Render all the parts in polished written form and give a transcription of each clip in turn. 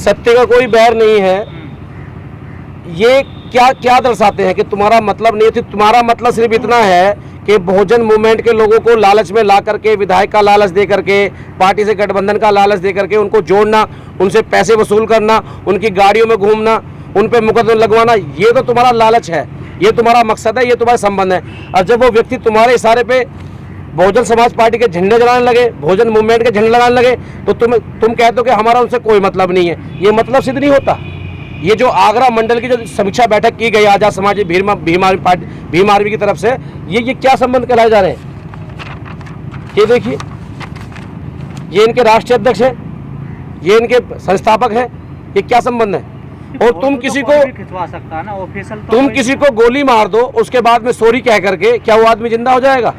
सत्य का कोई बैर नहीं है। ये क्या क्या दर्शाते हैं कि तुम्हारा मतलब नहीं थी। तुम्हारा मतलब सिर्फ इतना है कि बहुजन मूवमेंट के लोगों को लालच में ला करके, विधायक का लालच दे करके, पार्टी से गठबंधन का लालच दे करके उनको जोड़ना, उनसे पैसे वसूल करना, उनकी गाड़ियों में घूमना, उन पे मुकदमे लगवाना, ये तो तुम्हारा लालच है, ये तुम्हारा मकसद है, ये तुम्हारा संबंध है। और जब वो व्यक्ति तुम्हारे इशारे पे बहुजन समाज पार्टी के झंडे जलाने लगे, बहुजन मूवमेंट के झंडे लगाने लगे, तो तुम कहते हो कि हमारा उनसे कोई मतलब नहीं है। ये मतलब सिद्ध नहीं होता। ये जो आगरा मंडल की जो समीक्षा बैठक की गई आजाद समाज भीम आर्मी की तरफ से, ये क्या संबंध कहलाए जा रहे हैं? ये देखिए, ये इनके राष्ट्रीय अध्यक्ष हैं, ये इनके संस्थापक हैं, ये क्या संबंध है? और तुम किसी को खिंचवा सकता है ना, ऑफिशियल तुम किसी को गोली मार दो, उसके बाद में सॉरी कह करके क्या वो आदमी जिंदा हो जाएगा?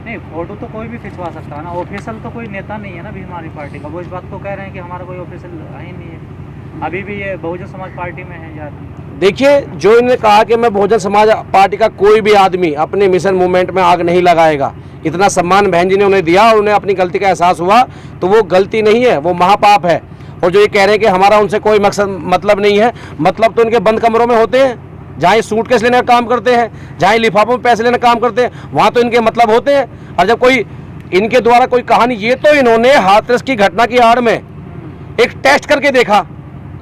नहीं, फोटो तो कोई भी खिंचवा सकता है ना। ऑफिशियल तो कोई नेता नहीं है ना भीम आर्मी पार्टी का। वो इस बात को कह रहे हैं कि हमारा कोई ऑफिशियल ही नहीं है, अभी भी ये बहुजन समाज पार्टी में है यार। देखिए, जो इन्होंने कहा कि मैं बहुजन समाज पार्टी का कोई भी आदमी अपने मिशन मूवमेंट में आग नहीं लगाएगा, इतना सम्मान बहन जी ने उन्हें दिया और उन्हें अपनी गलती का एहसास हुआ, तो वो गलती नहीं है, वो महापाप है। और जो ये कह रहे हैं कि हमारा उनसे कोई मतलब नहीं है, मतलब तो इनके बंद कमरों में होते हैं, जहाँ ये सूटकेस लेने का काम करते हैं, जहाँ ये लिफाफों में पैसे लेने का काम करते हैं, वहाँ तो इनके मतलब होते हैं। और जब कोई इनके द्वारा कोई कहानी, ये तो इन्होंने हाथरस की घटना की आड़ में एक टेस्ट करके देखा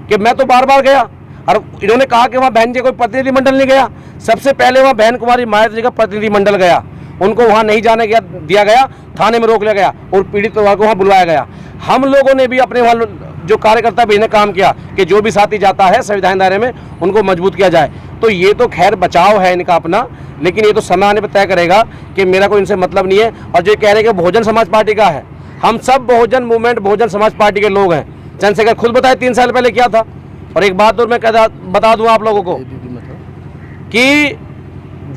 कि मैं तो बार बार गया, और इन्होंने कहा कि वहाँ बहन जी कोई प्रतिनिधिमंडल नहीं गया। सबसे पहले वहाँ बहन कुमारी मायावती जी का प्रतिनिधिमंडल गया, उनको वहाँ नहीं जाने दिया गया, थाने में रोक लिया गया और पीड़ित परिवार को वहाँ बुलवाया गया। हम लोगों ने भी अपने वहाँ जो कार्यकर्ता भी ने काम किया कि जो भी साथी जाता है संविधान दायरे में उनको मजबूत किया जाए। तो ये तो खैर बचाव है इनका अपना, लेकिन ये तो समय आने पर तय करेगा कि मेरा कोई इनसे मतलब नहीं है। और जो कह रहे हैं कि बहुजन समाज पार्टी का है, हम सब बहुजन मूवमेंट बहुजन समाज पार्टी के लोग हैं। चंद्रशेखर खुद बताए 3 साल पहले क्या था। और एक बात और मैं बता दूं आप लोगों को कि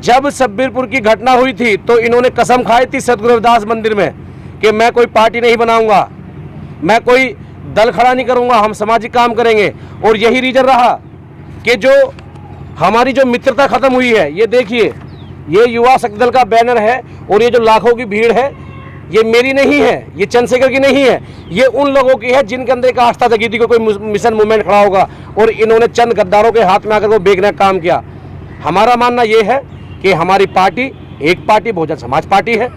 जब सब्बीरपुर की घटना हुई थी तो इन्होंने कसम खाई थी सतगुरु रविदास मंदिर में कि मैं कोई पार्टी नहीं बनाऊंगा, मैं कोई दल खड़ा नहीं करूंगा, हम सामाजिक काम करेंगे। और यही रीजन रहा कि जो हमारी जो मित्रता खत्म हुई है। ये देखिए, ये युवा शक्ति दल का बैनर है और ये जो लाखों की भीड़ है, ये मेरी नहीं है, ये चंद्रशेखर की नहीं है, ये उन लोगों की है जिनके अंदर एक आस्था जगी थी कि कोई मिशन मूवमेंट खड़ा होगा, और इन्होंने चंद गद्दारों के हाथ में आकर वो बेचने का काम किया। हमारा मानना ये है कि हमारी पार्टी एक पार्टी बहुजन समाज पार्टी है।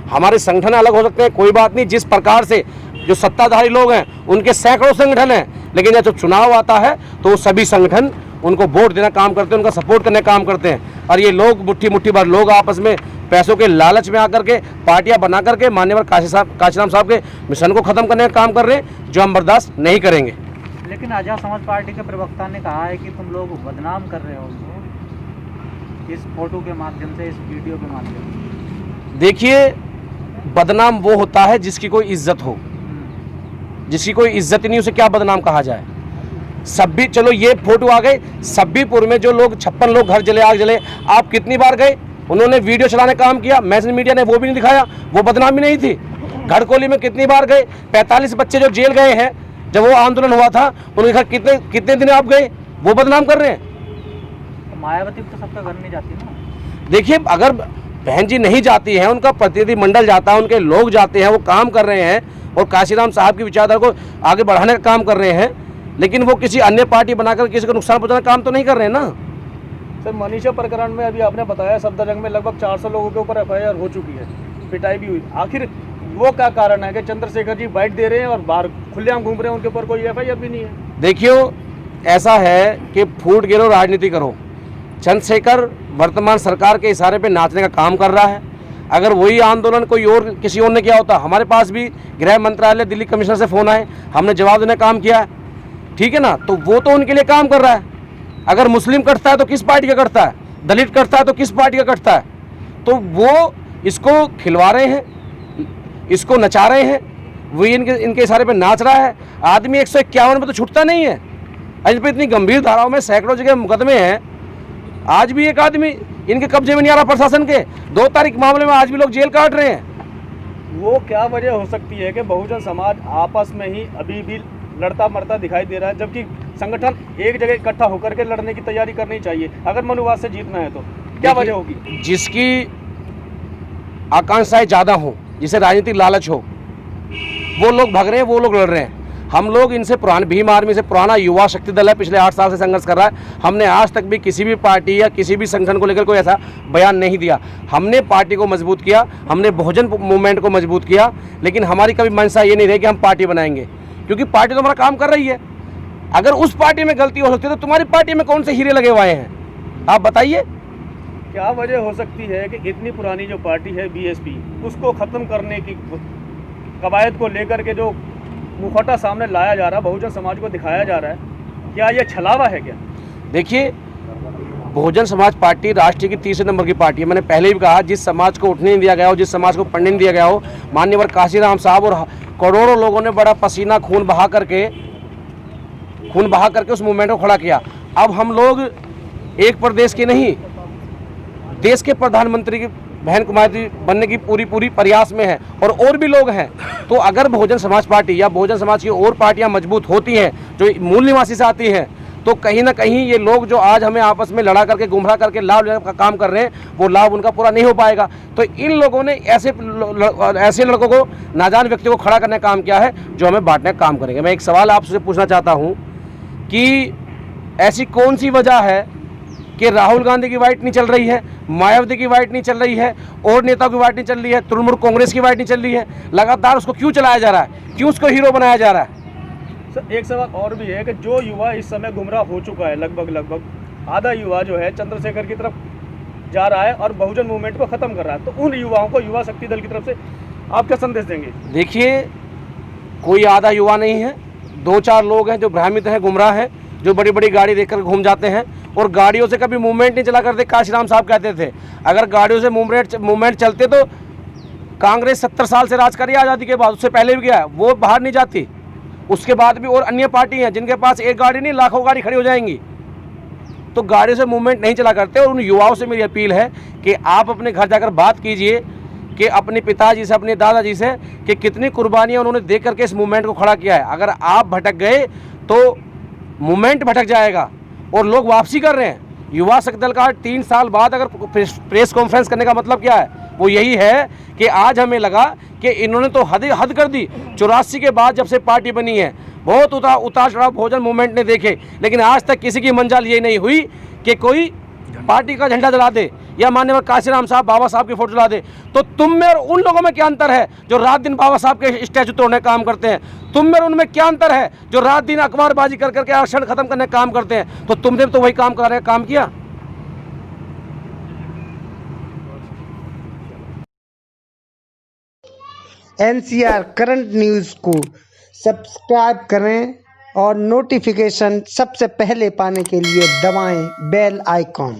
हमारे संगठन अलग हो सकते हैं, कोई बात नहीं। जिस प्रकार से जो सत्ताधारी लोग हैं उनके सैकड़ों संगठन हैं, लेकिन जब चुनाव आता है तो सभी संगठन उनको वोट देना काम करते हैं, उनका सपोर्ट करने का काम करते हैं। और ये लोग मुट्ठी भर लोग आपस में पैसों के लालच में आकर के पार्टियां बना करके माननीय काशीराम साहब के मिशन को खत्म करने का काम कर रहे हैं, जो हम बर्दाश्त नहीं करेंगे। लेकिन आजाद समाज पार्टी के प्रवक्ता ने कहा है कि तुम लोग बदनाम कर रहे हो उनको इस फोटो के माध्यम से, इस वीडियो के माध्यम से। देखिए, बदनाम वो होता है जिसकी कोई इज्जत हो, जिसकी कोई इज्जत ही नहीं उसे क्या बदनाम कहा जाए। सब्बी, चलो ये फोटो आ गए, सब्बीपुर में जो लोग 56 लोग घर जले, आग जले, आप कितनी बार गए? उन्होंने वीडियो चलाने का काम किया, मैस मीडिया ने वो भी नहीं दिखाया, वो बदनामी नहीं थी। घड़कोली में कितनी बार गए? 45 बच्चे जो जेल गए हैं जब वो आंदोलन हुआ था, उनके घर कितने दिन आप गए? वो बदनाम कर रहे हैं। तो मायावती तो सबका घर नहीं जाती ना। देखिए, अगर बहन जी नहीं जाती हैं, उनका प्रतिनिधिमंडल जाता है, उनके लोग जाते हैं, वो काम कर रहे हैं और काशीराम साहब की विचारधारा को आगे बढ़ाने का काम कर रहे हैं, लेकिन वो किसी अन्य पार्टी बनाकर किसी को नुकसान पहुंचाने का काम तो नहीं कर रहे हैं ना। सर, मनीषा प्रकरण में अभी आपने बताया सफदरजंग में लगभग 400 लोगों के ऊपर FIR हो चुकी है, पिटाई भी हुई। आखिर वो क्या कारण है कि चंद्रशेखर जी बाइट दे रहे हैं और बाहर खुलेआम घूम रहे हैं, उनके ऊपर कोई FIR भी नहीं है? देखियो, ऐसा है कि फूट गिरो राजनीति करो। चंद्रशेखर वर्तमान सरकार के इशारे पे नाचने का काम कर रहा है। अगर वही आंदोलन कोई और किसी और ने किया होता, हमारे पास भी गृह मंत्रालय दिल्ली कमिश्नर से फ़ोन आए, हमने जवाब देने का काम किया है, ठीक है ना। तो वो तो उनके लिए काम कर रहा है। अगर मुस्लिम कटता है तो किस पार्टी का कटता है, दलित कटता है तो किस पार्टी का कटता है? तो वो इसको खिलवा रहे हैं, इसको नचा रहे हैं, वही इनके इशारे पे नाच रहा है। आदमी 151 में तो छूटता नहीं है। आज पे इतनी गंभीर धाराओं में सैकड़ों जगह मुकदमे हैं, आज भी एक आदमी इनके कब्जे में नहीं आ रहा प्रशासन के। 2 तारीख मामले में आज भी लोग जेल काट रहे हैं। वो क्या वजह हो सकती है कि बहुजन समाज आपस में ही अभी भी लड़ता मरता दिखाई दे रहा है, जबकि संगठन एक जगह इकट्ठा होकर के लड़ने की तैयारी करनी चाहिए अगर मनुवाद से जीतना है? तो क्या वजह होगी? जिसकी आकांक्षाएं ज़्यादा हो, जिसे राजनीतिक लालच हो, वो लोग भाग रहे हैं, वो लोग लड़ रहे हैं। हम लोग इनसे पुराने भीम आर्मी से पुराना युवा शक्ति दल है, पिछले 8 साल से संघर्ष कर रहा है। हमने आज तक भी किसी भी पार्टी या किसी भी संगठन को लेकर कोई ऐसा बयान नहीं दिया। हमने पार्टी को मजबूत किया, हमने बहुजन मूवमेंट को मजबूत किया, लेकिन हमारी कभी मंशा ये नहीं रही कि हम पार्टी बनाएंगे, क्योंकि पार्टी तो हमारा काम कर रही है। अगर उस पार्टी में गलती हो सकती है तो तुम्हारी पार्टी में कौन से हीरे लगे हुए हैं, आप बताइए। क्या वजह हो सकती है कि इतनी पुरानी जो पार्टी है बीएसपी, उसको ख़त्म करने की कवायद को लेकर के जो मुखौटा सामने लाया जा रहा है, बहुजन समाज को दिखाया जा रहा है, क्या ये छलावा है क्या? देखिए, बहुजन समाज पार्टी राष्ट्रीय की 30 नंबर की पार्टी है। मैंने पहले भी कहा, जिस समाज को उठने नहीं दिया गया हो, जिस समाज को पढ़ने नहीं दिया गया हो, माननीय काशीराम साहब और करोड़ों लोगों ने बड़ा पसीना खून बहा करके उस मूवमेंट को खड़ा किया। अब हम लोग एक प्रदेश के नहीं, देश के प्रधानमंत्री की बहन कुमारी बनने की पूरी प्रयास में है, और भी लोग हैं। तो अगर बहुजन समाज पार्टी या बहुजन समाज की और पार्टियां मजबूत होती हैं, जो मूल निवासी से आती हैं, तो कहीं ना कहीं ये लोग जो आज हमें आपस में लड़ा करके गुमराह करके लाभ लेने का काम कर रहे हैं, वो लाभ उनका पूरा नहीं हो पाएगा। तो इन लोगों ने ऐसे लड़कों को, नाजान व्यक्तियों को खड़ा करने का काम किया है, जो हमें बांटने का काम करेंगे। मैं एक सवाल आपसे पूछना चाहता हूँ कि ऐसी कौन सी वजह है कि राहुल गांधी की वाइट नहीं चल रही है, मायावती की वाइट नहीं चल रही है, और नेताओं की वाइट नहीं चल रही है, तृणमूल कांग्रेस की वाइट नहीं चल रही है? लगातार उसको क्यों चलाया जा रहा है, क्यों उसको हीरो बनाया जा रहा है? सर, एक सवाल और भी है कि जो युवा इस समय गुमराह हो चुका है, लगभग आधा युवा जो है चंद्रशेखर की तरफ जा रहा है और बहुजन मूवमेंट को ख़त्म कर रहा है, तो उन युवाओं को युवा शक्ति दल की तरफ से आप क्या संदेश देंगे? देखिए, कोई आधा युवा नहीं है, 2-4 लोग हैं जो भ्रमित हैं, गुमराह हैं, जो बड़ी बड़ी गाड़ी देखकर घूम जाते हैं और गाड़ियों से कभी मूवमेंट नहीं चला करते। काशीराम साहब कहते थे, अगर गाड़ियों से मूवमेंट चलते तो कांग्रेस 70 साल से राज कर रही है आज़ादी के बाद, उससे पहले भी गया है, वो बाहर नहीं जाती। उसके बाद भी और अन्य पार्टी हैं जिनके पास एक गाड़ी नहीं, लाखों गाड़ी खड़ी हो जाएंगी। तो गाड़ियों से मूवमेंट नहीं चला करते। और उन युवाओं से मेरी अपील है कि आप अपने घर जाकर बात कीजिए कि अपने पिताजी से, अपने दादाजी से, कि कितनी कुर्बानियाँ उन्होंने दे करके इस मूवमेंट को खड़ा किया है। अगर आप भटक गए तो मूवमेंट भटक जाएगा। और लोग वापसी कर रहे हैं। युवा शक्ति दल का 3 साल बाद अगर प्रेस कॉन्फ्रेंस करने का मतलब क्या है? वो यही है कि आज हमें लगा कि इन्होंने तो हद कर दी। 84 के बाद जब से पार्टी बनी है, बहुत उतार चढ़ाव बहुजन मूवमेंट ने देखे, लेकिन आज तक किसी की मंजिल ये नहीं हुई कि कोई पार्टी का झंडा जला दे या माननीय काशीराम साहब, बाबा साहब की फोटो जला दे। तो तुम में और उन लोगों में क्या अंतर है जो रात दिन बाबा साहब के स्टैचू तोड़ने का काम करते हैं? तुम में और उनमें क्या अंतर है जो रात दिन अखबारबाजी कर करके आरक्षण खत्म करने का काम करते हैं? तो तुमने तो वही काम करने का काम किया। NCR करंट न्यूज़ को सब्सक्राइब करें और नोटिफिकेशन सबसे पहले पाने के लिए दबाएं बेल आइकॉन।